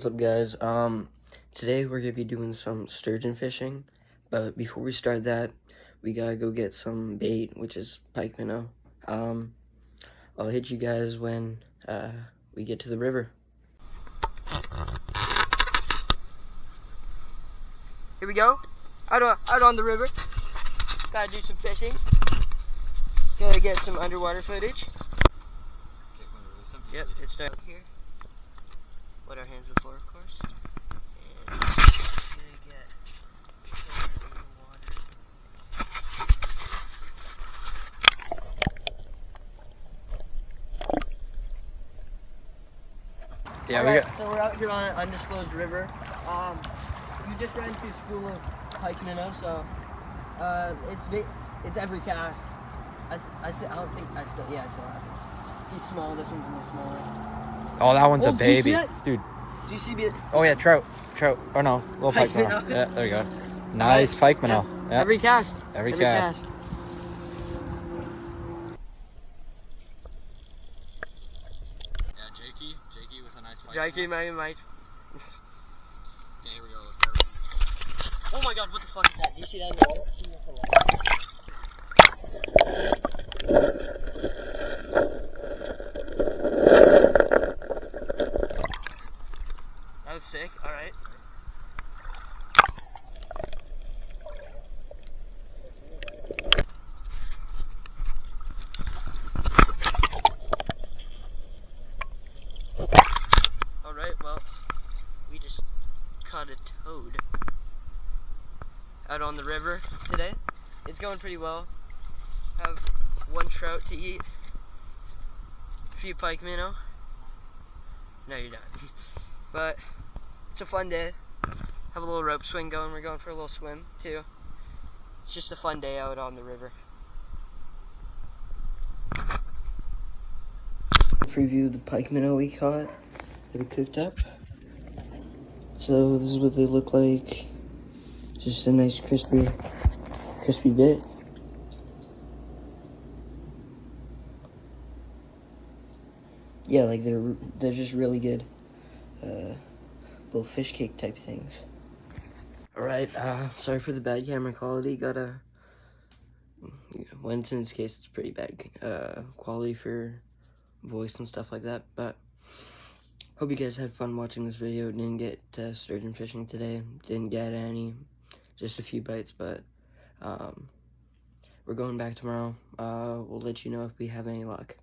What's up, guys? Today we're gonna be doing some sturgeon fishing, but before we start that, we gotta go get some bait, which is pike minnow. I'll hit you guys when we get to the river. Here we go, out on the river. Gotta do some fishing. Gotta get some underwater footage. Yep, it's down here. Wet our hands before, of course. And gonna get some in the water. Yeah, Alright, so we're out here on an undisclosed river. We just ran to a school of pike minnow, so it's every cast. I don't think I still have it. He's small. This one's more smaller. Oh, that one's a baby, Do dude. you see me? Oh yeah, trout. Oh no, little pike minnow. Yeah, there you go. Nice pike minnow. Yeah. Every cast. Every cast. Yeah, Jakey with a nice pike. Jakey, Mike. Okay, here we go. Let's go. Oh my God! What the fuck is that? Do you see that in the water? I think that's a That was sick. All right. All right. Well, we just caught a toad out on the river today. It's going pretty well. Have one trout to eat, a few pike minnow. No, you're not. But it's a fun day. Have a little rope swing going. We're going for a little swim too. It's just a fun day out on the river. Preview of the pike minnow we caught that we cooked up. So this is what they look like. Just a nice crispy bit. Yeah, like they're just really good. Little fish cake type things. Alright, sorry for the bad camera quality. Winston's case, it's pretty bad quality for voice and stuff like that, but hope you guys had fun watching this video. Didn't get sturgeon fishing today. Didn't get any. Just a few bites, but we're going back tomorrow. We'll let you know if we have any luck.